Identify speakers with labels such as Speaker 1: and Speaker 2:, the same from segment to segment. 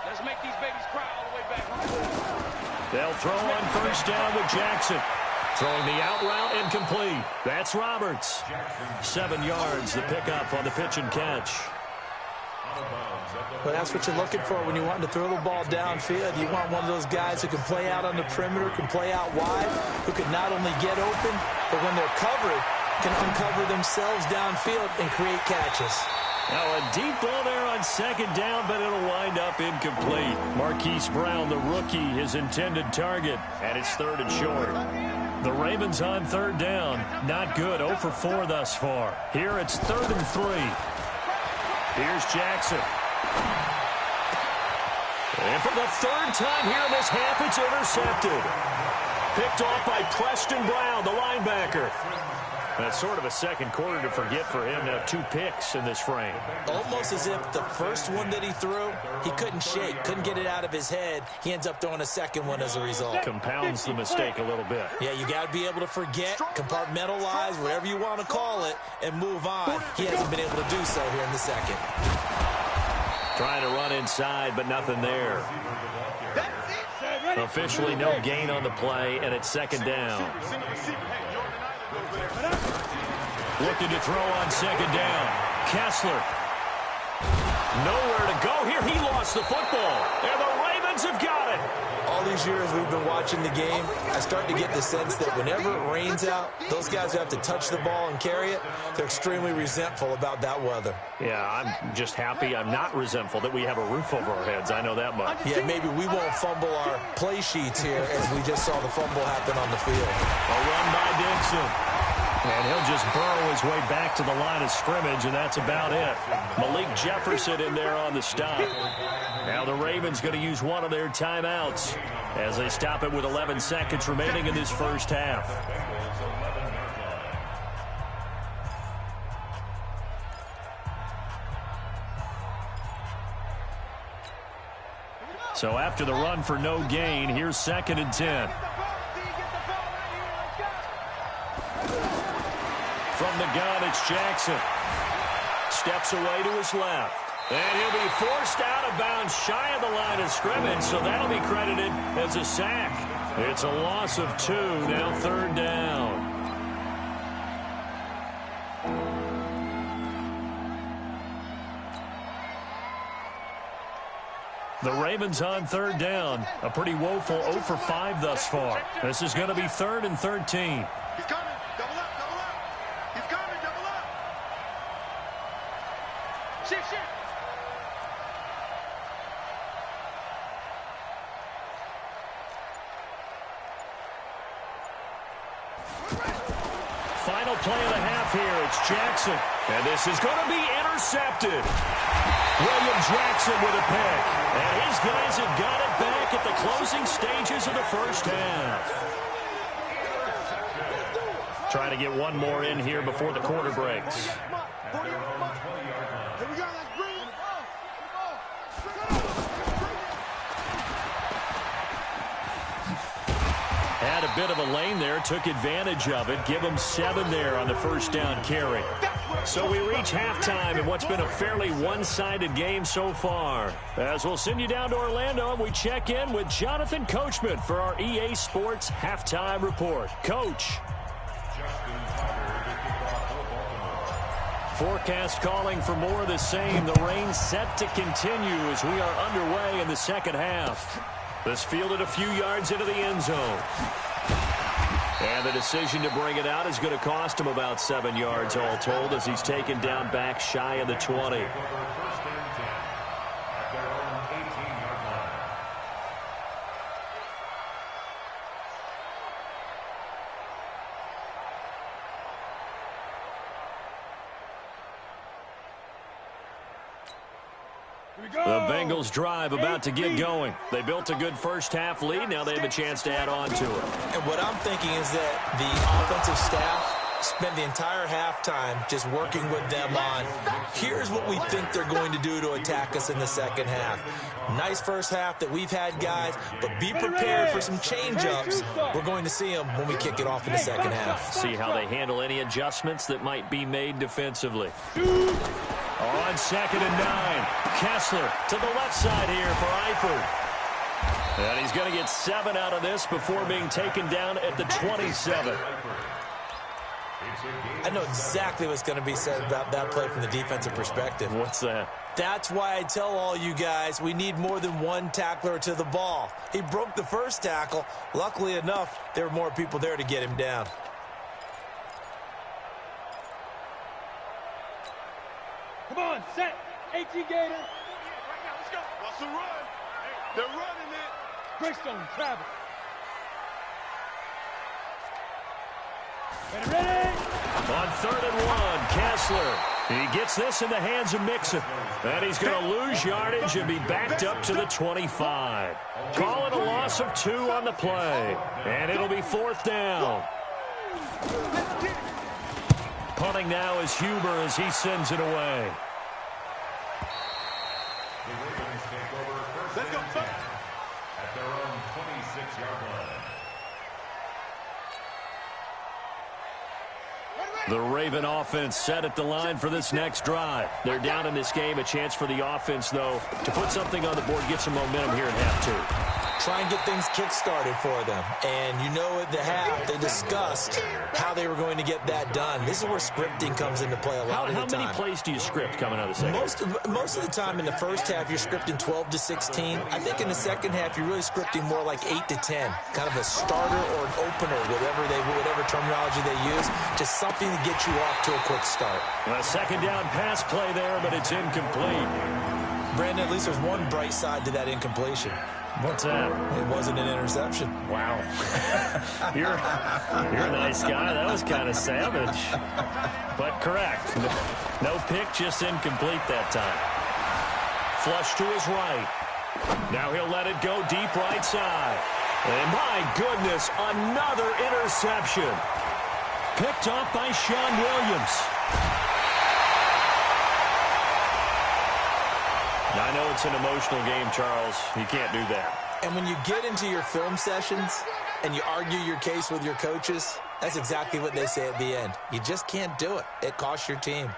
Speaker 1: Let's make these babies cry all the way back.
Speaker 2: They'll throw on first down with Jackson. Throwing the out route incomplete. That's Roberts. 7 yards, the pickup on the pitch and catch.
Speaker 3: Well, that's what you're looking for when you want to throw the ball downfield. You want one of those guys who can play out on the perimeter, can play out wide, who can not only get open, but when they're covered, can uncover themselves downfield and create catches.
Speaker 2: Now a deep ball there on second down, but it'll wind up incomplete. Marquise Brown, the rookie, his intended target, and it's 3rd and short. The Ravens on 3rd down. Not good. 0 for 4 thus far. Here it's 3rd and 3. Here's Jackson. And for the 3rd time here in this half, it's intercepted. Picked off by Preston Brown, the linebacker. That's sort of a second quarter to forget for him to have 2 picks in this frame.
Speaker 3: Almost as if the first one that he threw, he couldn't shake, couldn't get it out of his head. He ends up throwing a second one as a result.
Speaker 2: Compounds the mistake a little bit.
Speaker 3: Yeah, you got to be able to forget, compartmentalize, whatever you want to call it, and move on. He hasn't been able to do so here in the second.
Speaker 2: Trying to run inside, but nothing there. Officially no gain on the play, and it's 2nd down. Looking to throw on 2nd down. Kessler. Nowhere to go here. He lost the football. And the Ravens have got it.
Speaker 3: All these years we've been watching the game, I start to get the sense that whenever it rains out, those guys who have to touch the ball and carry it, they're extremely resentful about that weather.
Speaker 2: Yeah, I'm just happy I'm not resentful that we have a roof over our heads. I know that much.
Speaker 3: Yeah, maybe we won't fumble our play sheets here as we just saw the fumble happen on the field.
Speaker 2: A run by Dixon. And he'll just burrow his way back to the line of scrimmage, and that's about it. Malik Jefferson in there on the stop. Now the Ravens going to use one of their timeouts as they stop it with 11 seconds remaining in this first half. So after the run for no gain, here's 2nd and 10. From the gun, it's Jackson. Steps away to his left. And he'll be forced out of bounds shy of the line of scrimmage, so that'll be credited as a sack. It's a loss of 2, now 3rd down. The Ravens on 3rd down. A pretty woeful 0 for 5 thus far. This is going to be 3rd and 13.
Speaker 4: He's coming. Double up, double up. He's coming, double up. Shift.
Speaker 2: Final play of the half here. It's Jackson. And this is going to be intercepted. William Jackson with a pick. And his guys have got it back at the closing stages of the first half. Trying to get one more in here before the quarter breaks. Had a bit of a lane there, took advantage of it. Give him 7 there on the first down carry. So we reach halftime in what's been a fairly one-sided game so far. As we'll send you down to Orlando, and we check in with Jonathan Coachman for our EA Sports Halftime Report. Coach. Forecast calling for more of the same. The rain set to continue as we are underway in the second half. This fielded a few yards into the end zone. And the decision to bring it out is going to cost him about 7 yards all told as he's taken down back shy of the 20. The Bengals drive about to get going. They built a good first half lead. Now they have a chance to add on to it.
Speaker 3: And what I'm thinking is that the offensive staff spent the entire halftime just working with them on, here's what we think they're going to do to attack us in the second half. Nice first half that we've had, guys, but be prepared for some change-ups. We're going to see them when we kick it off in the second half.
Speaker 2: See how they handle any adjustments that might be made defensively. On 2nd and 9, Kessler to the left side here for Eifert. And he's going to get 7 out of this before being taken down at the 27.
Speaker 3: I know exactly what's going to be said about that play from the defensive perspective.
Speaker 2: What's that?
Speaker 3: That's why I tell all you guys we need more than one tackler to the ball. He broke the first tackle. Luckily enough, there were more people there to get him down.
Speaker 1: Come on, set. 18 Gator.
Speaker 4: Let's go. What's the run? They're running it.
Speaker 1: Greystone, travel. Ready.
Speaker 2: On 3rd and 1, Kessler. He gets this in the hands of Mixon. And he's going to lose yardage and be backed up to the 25. Call it a loss of 2 on the play. And it'll be 4th down. Punting now is Huber as he sends it away.
Speaker 4: Let's go.
Speaker 5: At their own 26-yard line.
Speaker 2: The Raven offense set at the line for this next drive. They're down in this game. A chance for the offense, though, to put something on the board, get some momentum here at half 2.
Speaker 3: Try and get things kick-started for them. And you know at the half, they discussed how they were going to get that done. This is where scripting comes into play a lot of the time.
Speaker 2: How many plays do you script coming out of the second?
Speaker 3: Most of the time in the first half, you're scripting 12 to 16. I think in the second half, you're really scripting more like 8 to 10. Kind of a starter or an opener, whatever terminology they use. Just something to get you off to a quick start.
Speaker 2: A second down pass play there, but it's incomplete.
Speaker 3: Brandon, at least there's one bright side to that incompletion.
Speaker 2: What's that?
Speaker 3: It wasn't an interception.
Speaker 2: Wow. You're a nice guy. That was kind of savage. But correct. No pick, just incomplete that time. Flush to his right. Now he'll let it go deep right side. And my goodness, another interception. Picked off by Sean Williams. I know it's an emotional game, Charles. You can't do that.
Speaker 3: And when you get into your film sessions and you argue your case with your coaches, that's exactly what they say at the end. You just can't do it. It costs your team.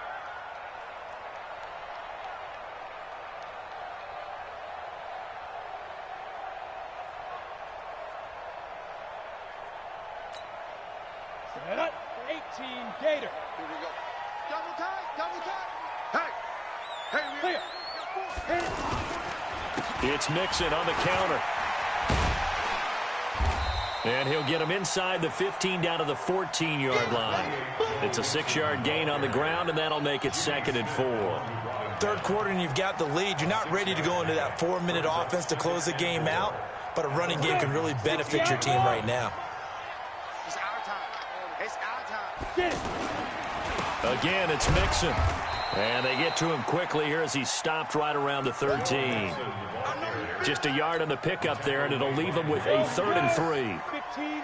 Speaker 1: Set up. 18 Gator.
Speaker 4: Here we go. Double tight. Hey,
Speaker 1: Clear.
Speaker 2: It's Mixon on the counter. And he'll get him inside the 15 down to the 14-yard line. It's a 6-yard gain on the ground, and that'll make it 2nd and 4.
Speaker 3: Third quarter and you've got the lead. You're not ready to go into that 4-minute offense to close the game out, but a running game can really benefit your team right now.
Speaker 4: it's our time. It's our time.
Speaker 1: Get it.
Speaker 2: Again, it's Mixon. And they get to him quickly here as he's stopped right around the 13. Just a yard on the pickup there, and it'll leave him with a 3rd and 3.
Speaker 1: 15.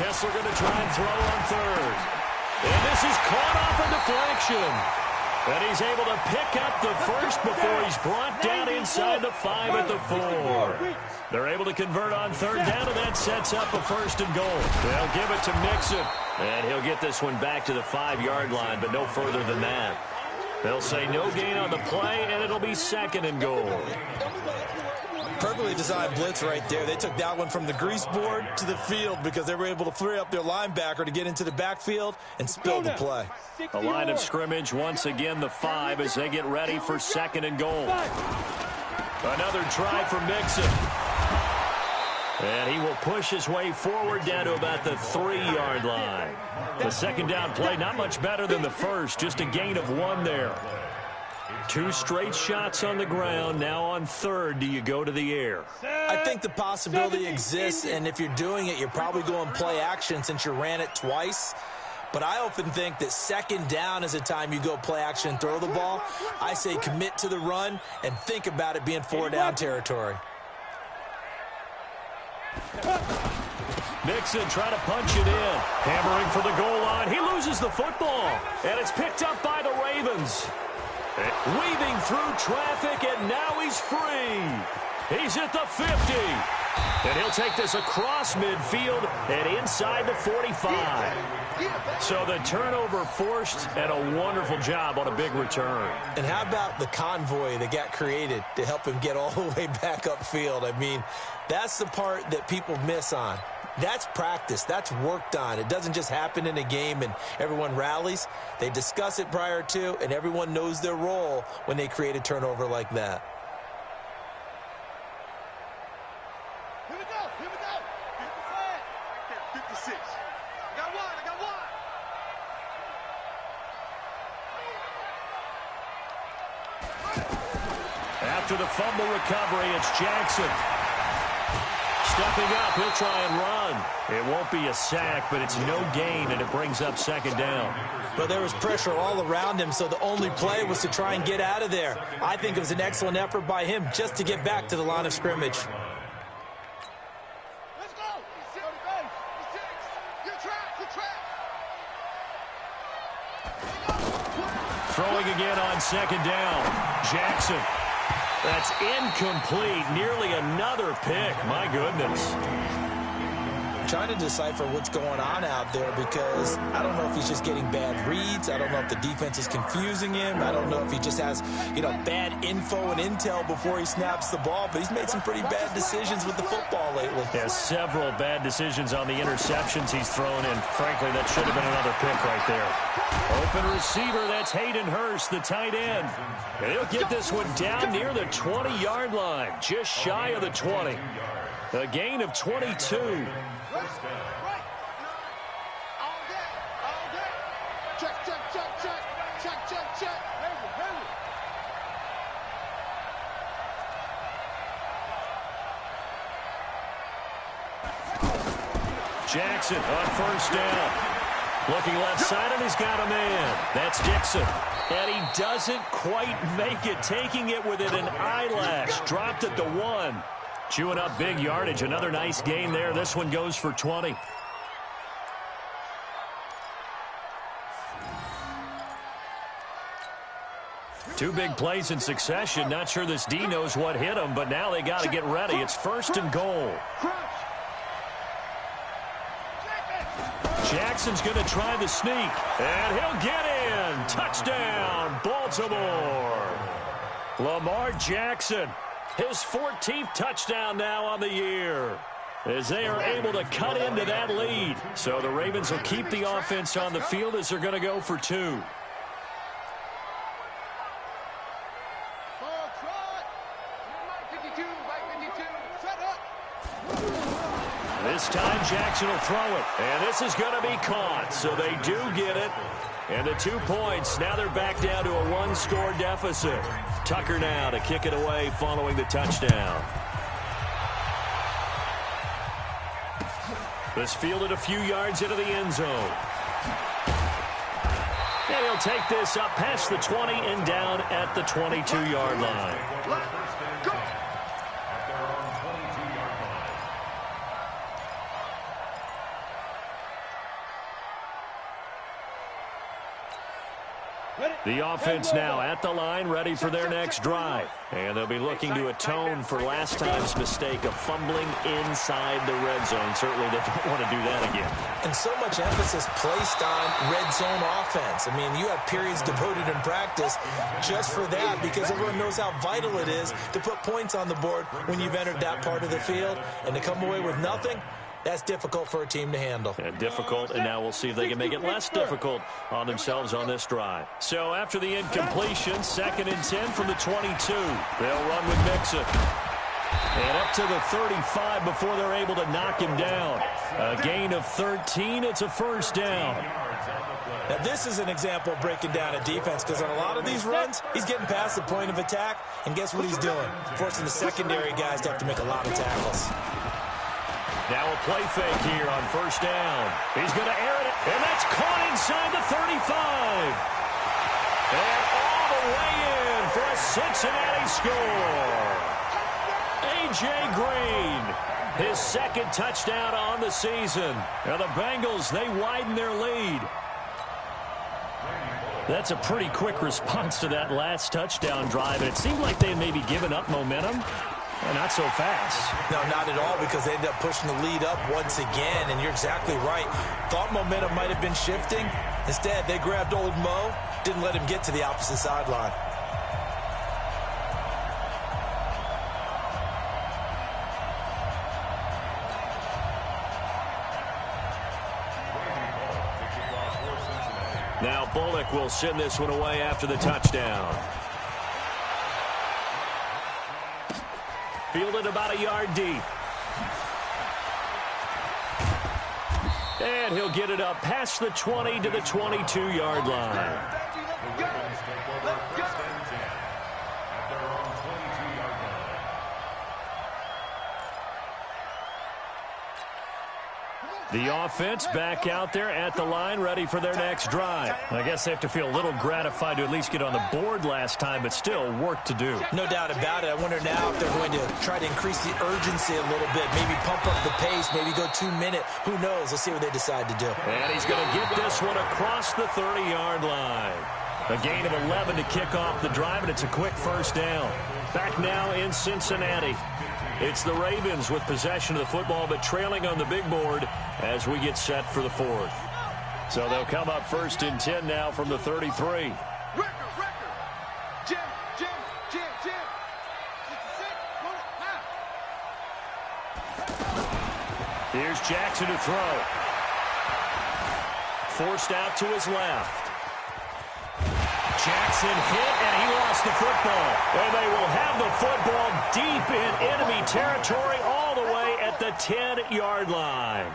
Speaker 2: Kessler going to try and throw on 3rd. And this is caught off a deflection. And he's able to pick up the first before he's brought down inside the 5 at the 4. They're able to convert on 3rd down, and that sets up a 1st and goal. They'll give it to Mixon. And he'll get this one back to the 5-yard line, but no further than that. They'll say no gain on the play, and it'll be 2nd and goal.
Speaker 3: Perfectly designed blitz right there. They took that one from the grease board to the field because they were able to free up their linebacker to get into the backfield and spill the play.
Speaker 2: A line of scrimmage, once again the 5 as they get ready for 2nd and goal. Another try for Mixon. And he will push his way forward down to about the 3-yard line. The second down play, not much better than the first, just a gain of 1 there. 2 straight shots on the ground. Now on 3rd, do you go to the air?
Speaker 3: I think the possibility exists, and if you're doing it, you're probably going play action since you ran it twice. But I often think that 2nd down is a time you go play action and throw the ball. I say commit to the run and think about it being 4-down territory.
Speaker 2: Mixon trying to punch it in. Hammering for the goal line. He loses the football. And it's picked up by the Ravens. Weaving through traffic, and now he's free. He's at the 50. And he'll take this across midfield and inside the 45. So the turnover forced and a wonderful job on a big return.
Speaker 3: And how about the convoy that got created to help him get all the way back upfield? I mean, that's the part that people miss on. That's practice. That's worked on. It doesn't just happen in a game and everyone rallies. They discuss it prior to, and everyone knows their role when they create a turnover like that.
Speaker 4: Here we go. 56. I got one.
Speaker 2: After the fumble recovery, it's Jackson. Stepping up, he'll try and run. It won't be a sack, but it's no gain, and it brings up second down.
Speaker 3: But there was pressure all around him, so the only play was to try and get out of there. I think it was an excellent effort by him just to get back to the line of scrimmage.
Speaker 4: Let's go. Good track.
Speaker 2: Throwing again on second down. Jackson. That's incomplete. Nearly another pick. My goodness.
Speaker 3: Trying to decipher what's going on out there because I don't know if he's just getting bad reads. I don't know if the defense is confusing him. I don't know if he just has, bad info and intel before he snaps the ball. But he's made some pretty bad decisions with the football lately.
Speaker 2: Yeah, several bad decisions on the interceptions he's thrown, and frankly, that should have been another pick right there. Open receiver, that's Hayden Hurst, the tight end. And he'll get this one down near the 20-yard line, just shy of the 20. A gain of 22.
Speaker 4: Right. All day. Check.
Speaker 2: Jackson on first down. Looking left side, and he's got a man. That's Dixon. And he doesn't quite make it, taking it within an eyelash. Dropped at the 1. Chewing up big yardage. Another nice gain there. This one goes for 20. Two big plays in succession. Not sure this D knows what hit him, but now they got to get ready. It's first and goal. Jackson's going to try the sneak, and he'll get in. Touchdown, Baltimore. Lamar Jackson, his 14th touchdown now on the year, as they are able to cut into that lead. So the Ravens will keep the offense on the field as they're going to go for 2. This time Jackson will throw it, and this is going to be caught, so they do get it. And the 2 points, now they're back down to a 1-score deficit. Tucker now to kick it away following the touchdown. This fielded a few yards into the end zone. And he'll take this up past the 20 and down at the 22-yard line. The offense now at the line, ready for their next drive. And they'll be looking to atone for last time's mistake of fumbling inside the red zone. Certainly they don't want to do that again.
Speaker 3: And so much emphasis placed on red zone offense. I mean, you have periods devoted in practice just for that because everyone knows how vital it is to put points on the board when you've entered that part of the field. And to come away with nothing, that's difficult for a team to handle.
Speaker 2: And difficult, and now we'll see if they can make it less difficult on themselves on this drive. So after the incompletion, 2nd and 10 from the 22. They'll run with Mixon. And up to the 35 before they're able to knock him down. A gain of 13. It's a first down.
Speaker 3: Now, this is an example of breaking down a defense because on a lot of these runs, he's getting past the point of attack, and guess what he's doing? Forcing the secondary guys to have to make a lot of tackles.
Speaker 2: Now a play fake here on first down. He's going to air it, and that's caught inside the 35. And all the way in for a Cincinnati score. A.J. Green, his 2nd touchdown on the season. Now the Bengals, they widen their lead. That's a pretty quick response to that last touchdown drive. And it seemed like they had maybe given up momentum. Not so fast.
Speaker 3: No, not at all, because they ended up pushing the lead up once again, and you're exactly right. Thought momentum might have been shifting. Instead, they grabbed old Mo, didn't let him get to the opposite sideline.
Speaker 2: Now Bullock will send this one away after the touchdown. Fielded about a yard deep. And he'll get it up past the 20 to the 22-yard line. The offense back out there at the line, ready for their next drive. I guess they have to feel a little gratified to at least get on the board last time, but still work to do.
Speaker 3: No doubt about it. I wonder now if they're going to try to increase the urgency a little bit, maybe pump up the pace, maybe go 2-minute. Who knows? Let's see what they decide to do.
Speaker 2: And he's going to get this one across the 30-yard line. A gain of 11 to kick off the drive, and it's a quick first down. Back now in Cincinnati. It's the Ravens with possession of the football, but trailing on the big board as we get set for the fourth. So they'll come up 1st and 10 now from the 33.
Speaker 4: Jim. 66,
Speaker 2: Here's Jackson to throw. Forced out to his left. Jackson hit, and he lost the football. And they will have the football deep in enemy territory all the way at the 10-yard line.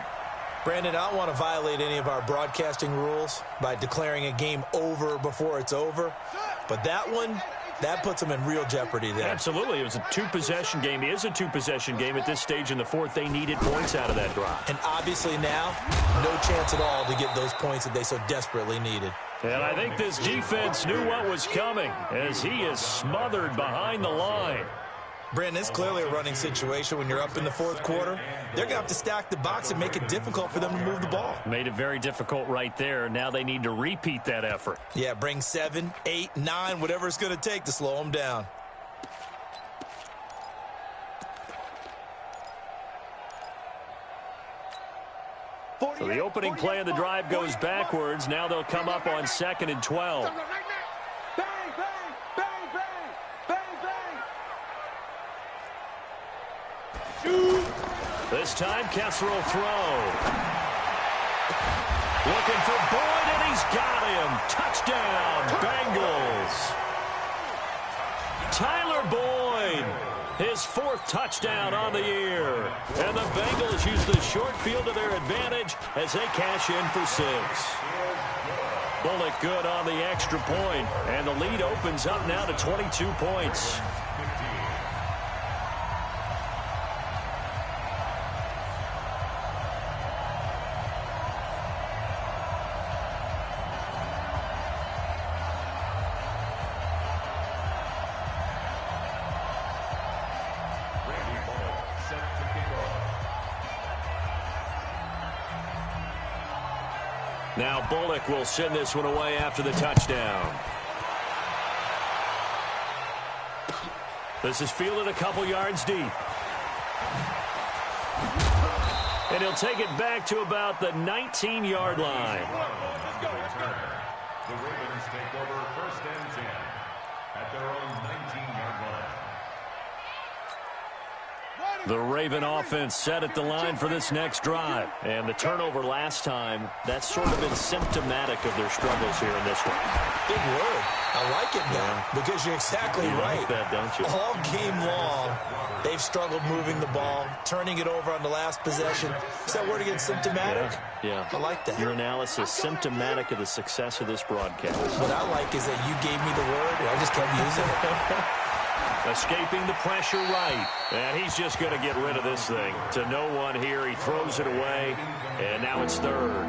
Speaker 3: Brandon, I don't want to violate any of our broadcasting rules by declaring a game over before it's over. But that one, that puts them in real jeopardy there.
Speaker 2: Absolutely. It was a two-possession game. It is a two-possession game at this stage in the fourth. They needed points out of that drive.
Speaker 3: And obviously now, no chance at all to get those points that they so desperately needed.
Speaker 2: And I think this defense knew what was coming as he is smothered behind the line.
Speaker 3: Brandon, it's clearly a running situation when you're up in the fourth quarter. They're going to have to stack the box and make it difficult for them to move the ball.
Speaker 2: Made it very difficult right there. Now they need to repeat that effort.
Speaker 3: Yeah, bring 7, 8, 9, whatever it's going to take to slow them down.
Speaker 2: So the opening play of the drive goes backwards. Now they'll come up on 2nd and 12. This time Kessler will throw. Looking for Boyd, and he's got him. Touchdown, Bengals. Tyler Boyd, his 4th touchdown on the year. And the Bengals use the short field to their advantage as they cash in for 6. Bullock good on the extra point, and the lead opens up now to 22 points. Now Bullock will send this one away after the touchdown. This is fielded a couple yards deep. And he'll take it back to about the 19-yard line.
Speaker 5: The Ravens take over 1st and 10 at their own 19-yard line.
Speaker 2: The Raven offense set at the line for this next drive. And the turnover last time, that's sort of been symptomatic of their struggles here in this one.
Speaker 3: Big word. I like it now because you're exactly right.
Speaker 2: Like that, don't you?
Speaker 3: All game long, they've struggled moving the ball, turning it over on the last possession. Is that word again, symptomatic?
Speaker 2: Yeah.
Speaker 3: I like that.
Speaker 2: Your analysis, symptomatic of the success of this broadcast.
Speaker 3: What I like is that you gave me the word, and I just kept using it.
Speaker 2: Escaping the pressure right. And he's just going to get rid of this thing. To no one here. He throws it away. And now it's 3rd.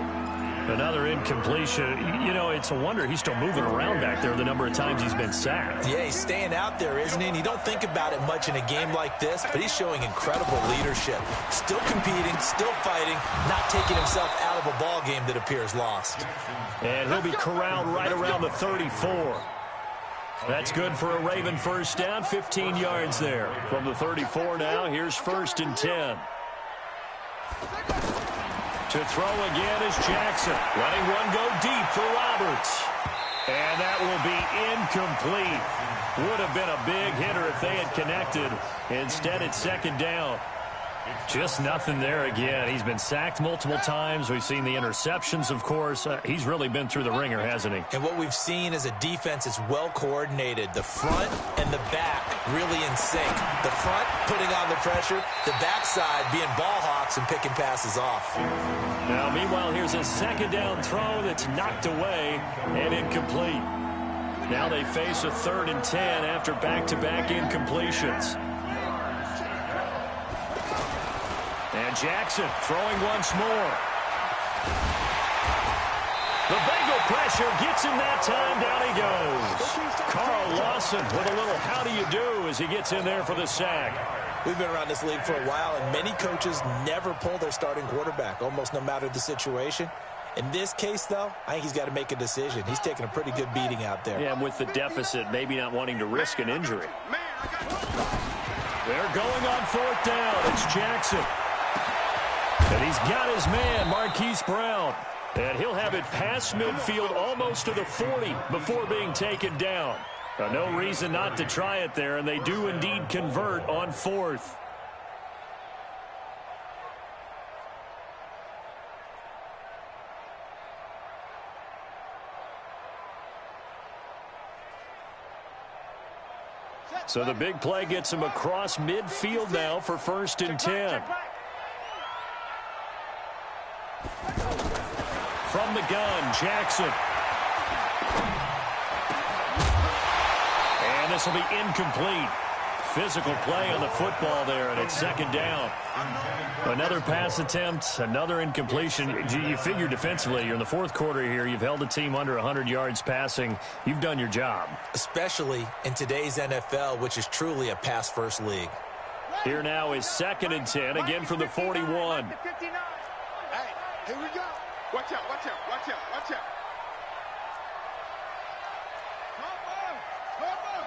Speaker 2: Another incompletion. You know, it's a wonder he's still moving around back there the number of times he's been sacked.
Speaker 3: Yeah, he's staying out there, isn't he? And you don't think about it much in a game like this, but he's showing incredible leadership. Still competing, still fighting, not taking himself out of a ball game that appears lost.
Speaker 2: And he'll be corralled right around the 34. That's good for a Raven first down, 15 yards there. From the 34 now, here's 1st and 10. To throw again is Jackson. Letting one go deep for Roberts. And that will be incomplete. Would have been a big hitter if they had connected. Instead, it's 2nd down. Just nothing there again. He's been sacked multiple times. We've seen the interceptions, of course. He's really been through the ringer, hasn't he?
Speaker 3: And what we've seen is a defense that's well coordinated. The front and the back really in sync. The front putting on the pressure, the backside being ball hawks and picking passes off.
Speaker 2: Now, meanwhile, here's a 2nd down throw that's knocked away and incomplete. Now they face a 3rd and 10 after back-to-back incompletions. And Jackson throwing once more. The Bengal pressure gets him that time. Down he goes. Carl Lawson with a little how do you do as he gets in there for the sack.
Speaker 3: We've been around this league for a while, and many coaches never pull their starting quarterback, almost no matter the situation. In this case, though, I think he's got to make a decision. He's taking a pretty good beating out there.
Speaker 2: Yeah, and with the deficit, maybe not wanting to risk an injury. They're going on 4th down. It's Jackson. And he's got his man, Marquise Brown. And he'll have it past midfield almost to the 40 before being taken down. No reason not to try it there, and they do indeed convert on 4th. So the big play gets him across midfield now for 1st and 10. From the gun, Jackson. And this will be incomplete. Physical play on the football there, and it's 2nd down. Another pass attempt, another incompletion. You figure defensively, you're in the 4th quarter here. You've held a team under 100 yards passing. You've done your job.
Speaker 3: Especially in today's NFL, which is truly a pass-first league.
Speaker 2: Here now is 2nd and 10, again from the 41.
Speaker 4: Hey, here we go. Watch out, watch out, watch out, watch out. Come on.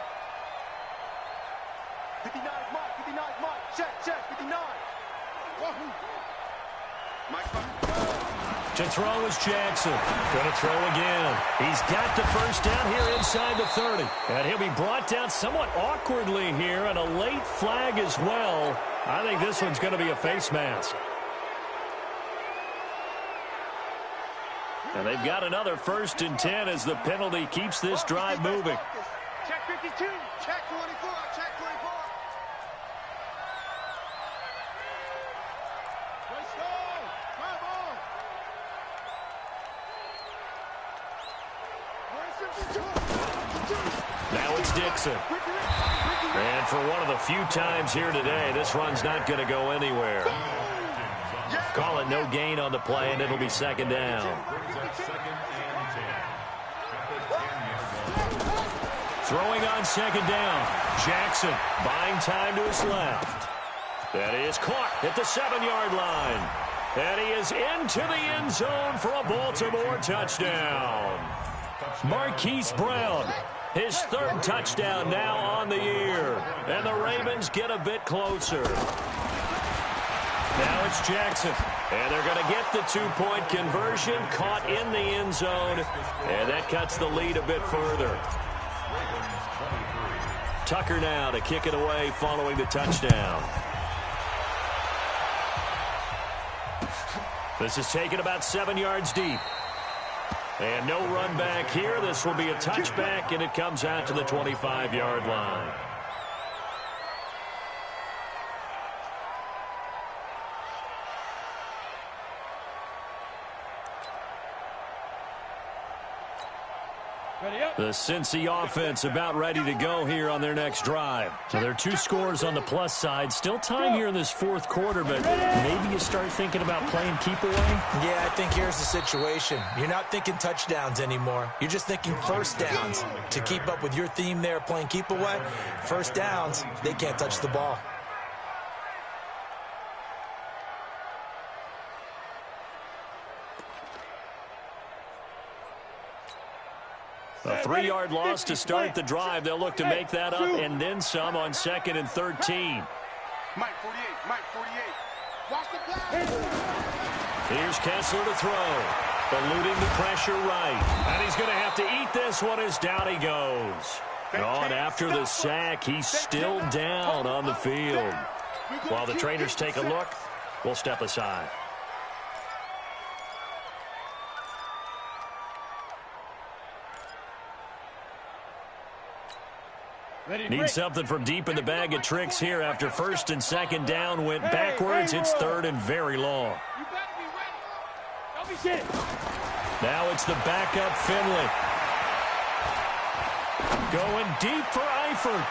Speaker 4: 59 is Mike, 59 is Mike. Check, 59. Mike,
Speaker 2: To throw is Jackson. Going to throw again. He's got the first down here inside the 30. And he'll be brought down somewhat awkwardly here, and a late flag as well. I think this one's going to be a face mask. And they've got another 1st and 10 as the penalty keeps this drive moving.
Speaker 4: check 52, check 24, check 24. Let's go. Come on.
Speaker 2: Now it's Dixon. And for one of the few times here today, this run's not going to go anywhere. Call it no gain on the play, and it'll be 2nd down. Throwing on 2nd down. Jackson buying time to his left. That is caught at the 7-yard line. And he is into the end zone for a Baltimore touchdown. Marquise Brown, his 3rd touchdown now on the year. And the Ravens get a bit closer. Now it's Jackson. And they're going to get the 2-point conversion, caught in the end zone. And that cuts the lead a bit further. Tucker now to kick it away following the touchdown. This is taken about 7 yards deep. And no run back here. This will be a touchback, and it comes out to the 25-yard line. The Cincy offense about ready to go here on their next drive. So there are 2 scores on the plus side. Still time here in this 4th quarter, but maybe you start thinking about playing keep away?
Speaker 3: Yeah, I think here's the situation. You're not thinking touchdowns anymore. You're just thinking first downs. To keep up with your theme there, playing keep away, first downs, they can't touch the ball.
Speaker 2: A 3-yard loss to start the drive. They'll look to make that up and then some on 2nd and 13.
Speaker 4: Mike 48, Mike 48. Watch the flag.
Speaker 2: Here's Kessler to throw. Eluding the pressure right. And he's going to have to eat this one as down he goes. And after the sack, he's still down on the field. While the trainers take a look, we'll step aside. Need something from deep in the bag of tricks here after 1st and 2nd down went backwards. It's 3rd and very long. Now it's the backup Finley. Going deep for Eifert.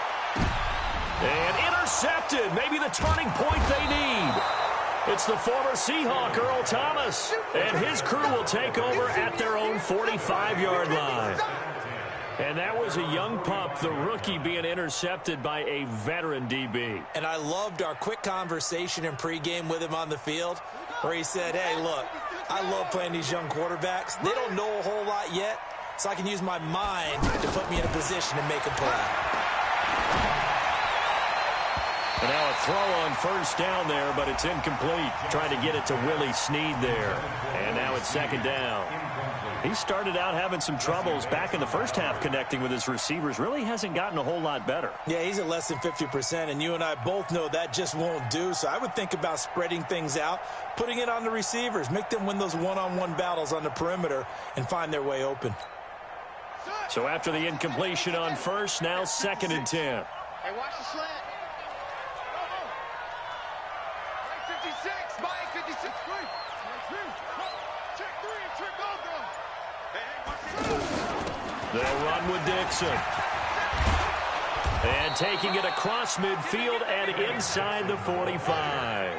Speaker 2: And intercepted. Maybe the turning point they need. It's the former Seahawk, Earl Thomas. And his crew will take over at their own 45-yard line. And that was a young pup, the rookie, being intercepted by a veteran DB.
Speaker 3: And I loved our quick conversation in pregame with him on the field where he said, hey, look, I love playing these young quarterbacks. They don't know a whole lot yet, so I can use my mind to put me in a position to make a play.
Speaker 2: And now a throw on 1st down there, but it's incomplete. Trying to get it to Willie Snead there. And now it's 2nd down. He started out having some troubles back in the first half connecting with his receivers. Really hasn't gotten a whole lot better.
Speaker 3: Yeah, he's at less than 50%, and you and I both know that just won't do. So I would think about spreading things out, putting it on the receivers, make them win those one-on-one battles on the perimeter and find their way open.
Speaker 2: So after the incompletion on 1st, now 2nd and 10.
Speaker 4: Hey, watch the slant. Mike 56, Mike 56. Check 3 and trick over.
Speaker 2: They'll run with Dixon. And taking it across midfield and inside the 45.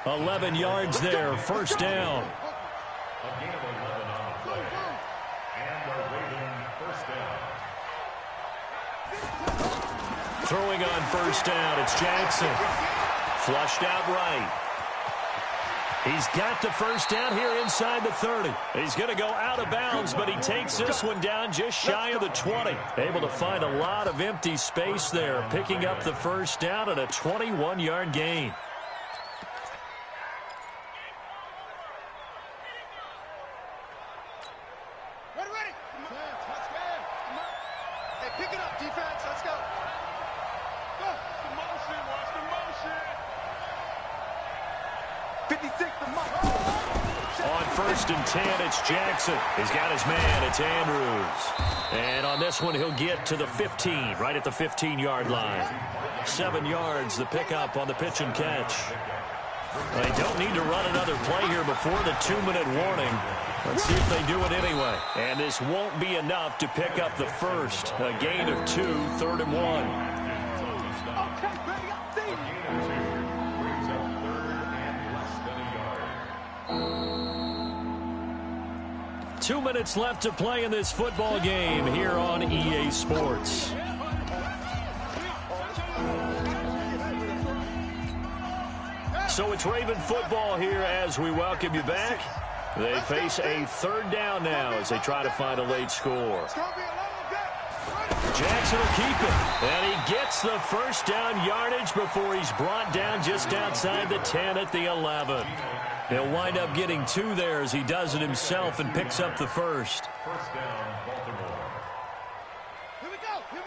Speaker 2: 11 yards there, 1st down.
Speaker 5: A gain of 11 on the play. And a Raven 1st down.
Speaker 2: Throwing on 1st down, it's Jackson. Flushed out right. He's got the 1st down here inside the 30. He's going to go out of bounds, but he takes this one down just shy of the 20. Able to find a lot of empty space there, picking up the 1st down and a 21-yard gain.
Speaker 4: Ready. Hey, pick it up, defense. Let's go. Watch the motion. 56, the motion.
Speaker 2: On 1st and 10, it's Jackson. He's got his man. It's Andrews. And on this one, he'll get to the 15, right at the 15-yard line. 7 yards, the pickup on the pitch and catch. They don't need to run another play here before the 2-minute warning. Let's see if they do it anyway. And this won't be enough to pick up the 1st. A gain of 2, 3rd and 1.
Speaker 5: A gain of 2 brings up 3rd and less than a yard.
Speaker 2: 2 minutes left to play in this football game here on EA Sports. So it's Raven football here as we welcome you back. They face a 3rd down now as they try to find a late score. Jackson will keep it. And he gets the 1st down yardage before he's brought down just outside the 10 at the 11. He'll wind up getting 2 there as he does it himself and picks up the 1st.
Speaker 5: 1st down, Baltimore.
Speaker 4: Here we go. Hey,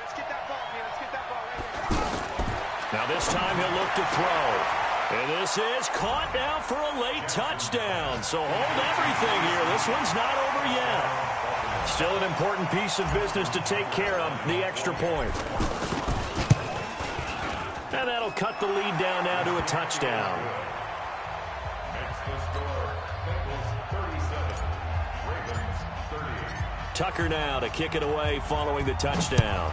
Speaker 4: let's get that ball, man. Let's get that ball right here.
Speaker 2: Now this time he'll look to throw. And this is caught now for a late touchdown. So hold everything here. This one's not over yet. Still an important piece of business to take care of, the extra point. And that'll cut the lead down now to a touchdown.
Speaker 5: Next the score, Bengals 37, Ravens 38.
Speaker 2: Tucker now to kick it away following the touchdown.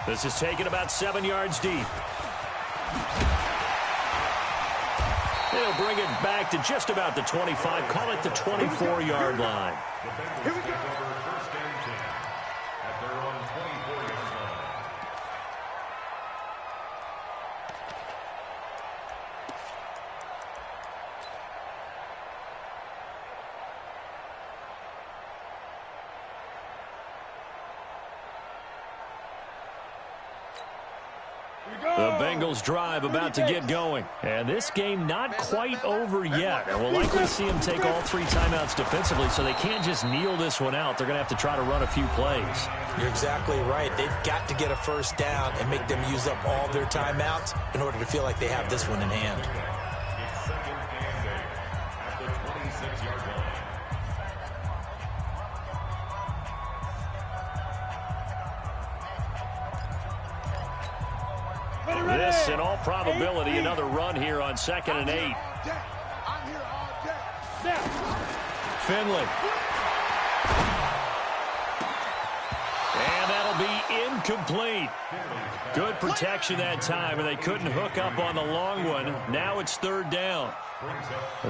Speaker 2: This is taken about 7 yards deep. They'll bring it back to just about the 25. Call it the 24-yard line.
Speaker 5: The Bengals take over 1st and 10 at their own 24-yard line.
Speaker 2: The Bengals drive about to get going. And this game not quite over yet. And we'll likely see them take all 3 timeouts defensively, so they can't just kneel this one out. They're going to have to try to run a few plays.
Speaker 3: You're exactly right. They've got to get a first down and make them use up all their timeouts in order to feel like they have this one in hand.
Speaker 5: It's second and 8 at the 26-yard line.
Speaker 2: This, in all probability, another run here on 2nd and 8.
Speaker 4: I'm here all day.
Speaker 2: Finley. And that'll be incomplete. Good protection that time, and they couldn't hook up on the long one. Now it's 3rd down.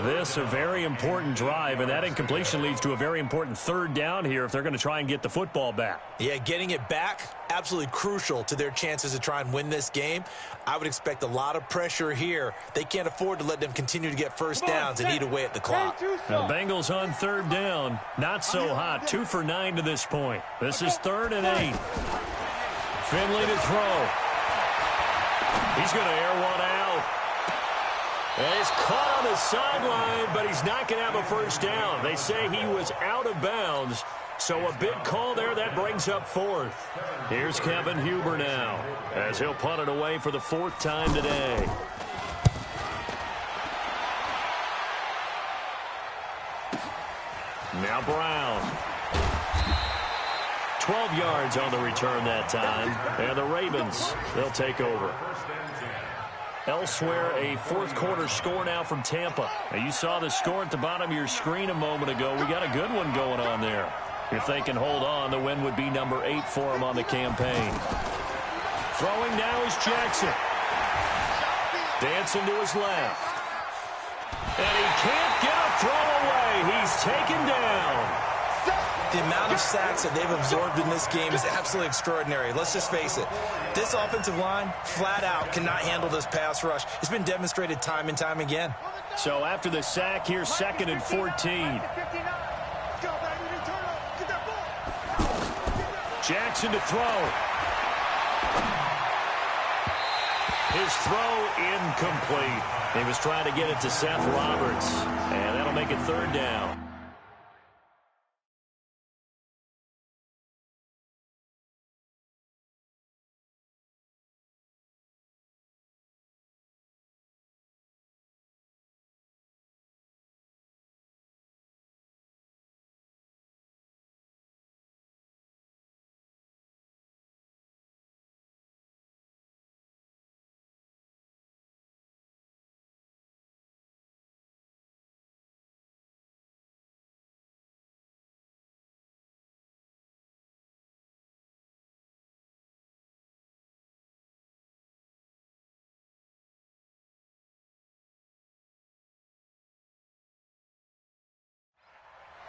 Speaker 2: This a very important drive, and that incompletion leads to a very important 3rd down here if they're going to try and get the football back.
Speaker 3: Yeah, getting it back, absolutely crucial to their chances to try and win this game. I would expect a lot of pressure here. They can't afford to let them continue to get first downs and eat away at the clock.
Speaker 2: Now, Bengals on 3rd down. Not so hot. 2 for 9 to this point. This is 3rd and 8. Finley to throw. He's going to air one out. And he's caught on the sideline, but he's not going to have a first down. They say he was out of bounds. So a big call there. That brings up 4th. Here's Kevin Huber now as he'll punt it away for the 4th time today. Now Brown. 12 yards on the return that time. And the Ravens, they'll take over. Elsewhere, a 4th quarter score now from Tampa. Now, you saw the score at the bottom of your screen a moment ago. We got a good one going on there. If they can hold on, the win would be number 8 for them on the campaign. Throwing now is Jackson. Dancing to his left. And he can't get a throw away. He's taken down.
Speaker 3: The amount of sacks that they've absorbed in this game is absolutely extraordinary. Let's just face it. This offensive line, flat out, cannot handle this pass rush. It's been demonstrated time and time again.
Speaker 2: So after the sack, here's 2nd and 14. Jackson to throw. His throw incomplete. He was trying to get it to Seth Roberts. And that'll make it 3rd down.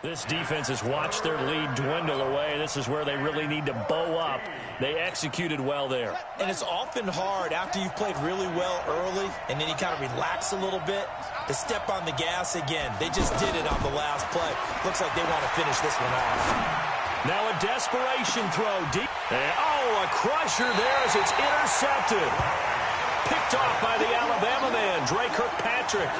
Speaker 2: This defense has watched their lead dwindle away. This is where they really need to bow up. They executed well there.
Speaker 3: And it's often hard after you've played really well early and then you kind of relax a little bit to step on the gas again. They just did it on the last play. Looks like they want to finish this one off.
Speaker 2: Now a desperation throw deep. And, a crusher there as it's intercepted. Picked off by the Alabama man, Dre Kirkpatrick.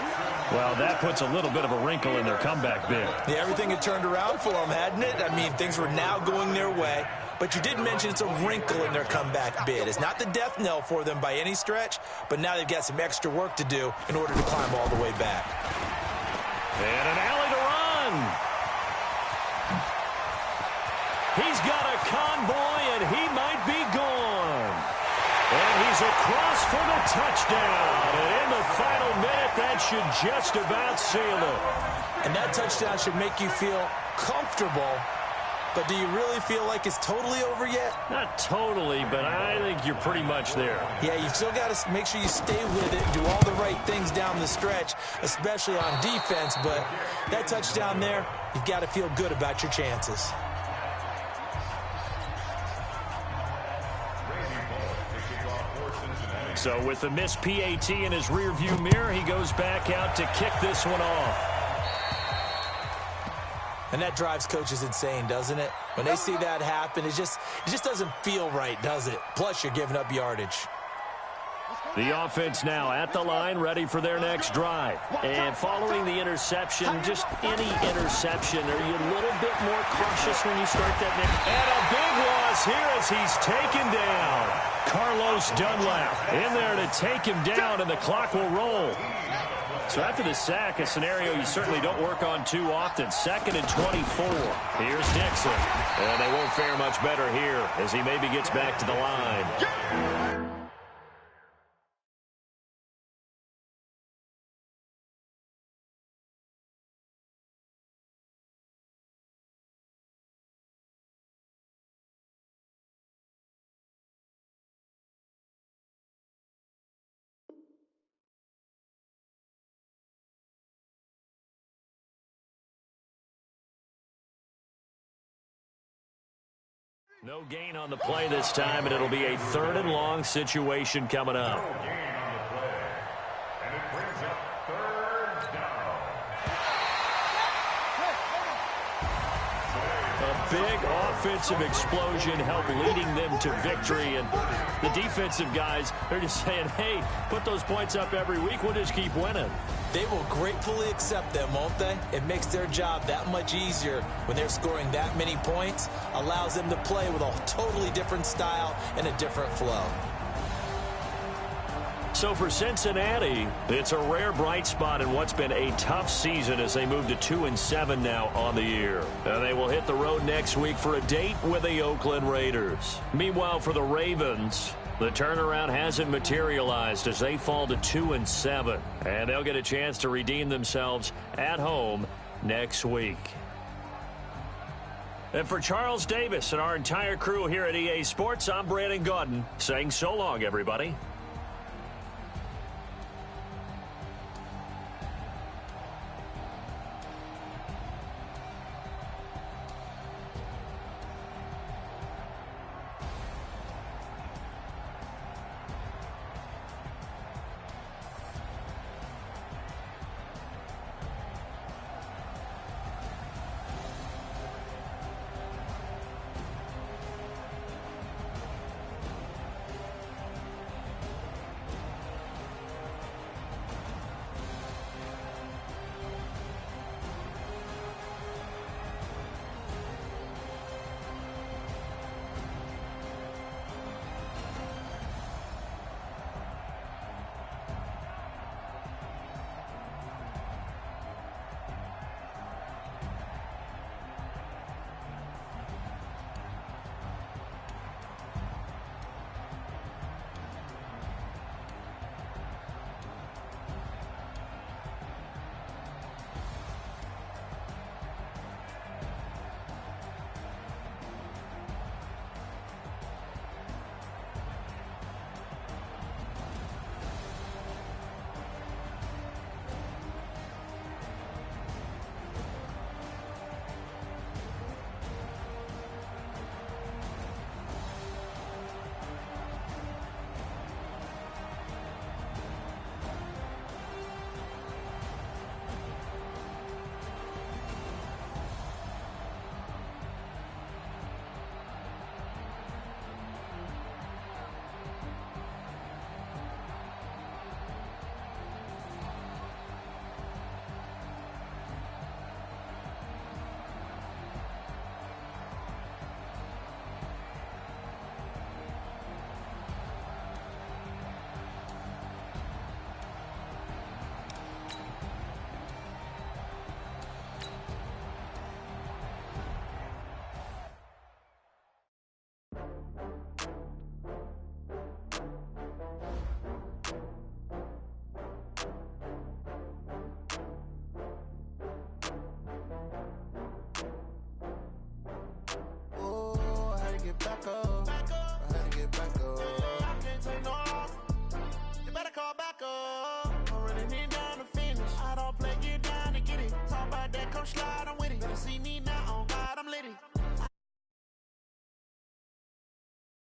Speaker 2: Well, that puts a little bit of a wrinkle in their comeback bid.
Speaker 3: Yeah, everything had turned around for them, hadn't it? I mean, things were now going their way. But you did mention it's a wrinkle in their comeback bid. It's not the death knell for them by any stretch, but now they've got some extra work to do in order to climb all the way back.
Speaker 2: And an alley to run. He's got a convoy, and he might be gone. And he's across for the touchdown. And in the final minute, that should just about seal it.
Speaker 3: And that touchdown should make you feel comfortable. But do you really feel like it's totally over yet?
Speaker 2: Not totally, but I think you're pretty much there.
Speaker 3: Yeah, you've still got to make sure you stay with it, do all the right things down the stretch, especially on defense. But that touchdown there, you've got to feel good about your chances.
Speaker 2: So with the missed PAT in his rearview mirror, he goes back out to kick this one off.
Speaker 3: And that drives coaches insane, doesn't it? When they see that happen, it just doesn't feel right, does it? Plus, you're giving up yardage.
Speaker 2: The offense now at the line, ready for their next drive. And following the interception, just any interception, are you a little bit more cautious when you start that next? And a big loss here as he's taken down. Carlos Dunlap in there to take him down, and the clock will roll. So after the sack, a scenario you certainly don't work on too often. 2nd and 24. Here's Dixon. And they won't fare much better here as he maybe gets back to the line. No gain on the play this time, and it'll be a 3rd and long situation coming up.
Speaker 5: No gain on the play, and it brings up 3rd down.
Speaker 2: A big offensive explosion helped leading them to victory, and the defensive guys, they're just saying, hey, put those points up every week, we'll just keep winning.
Speaker 3: They will gratefully accept them, won't they? It makes their job that much easier when they're scoring that many points, allows them to play with a totally different style and a different flow.
Speaker 2: So for Cincinnati, it's a rare bright spot in what's been a tough season as they move to 2-7 now on the year. And they will hit the road next week for a date with the Oakland Raiders. Meanwhile, for the Ravens, the turnaround hasn't materialized as they fall to 2-7. And they'll get a chance to redeem themselves at home next week. And for Charles Davis and our entire crew here at EA Sports, I'm Brandon Gaudin saying so long, everybody.
Speaker 6: back up. I had to get back up. I can't take no loss. You better call back up. I'm running it down to finish. I don't play, get down to get it. Talk about that, come slide, I'm with it. Better see me now.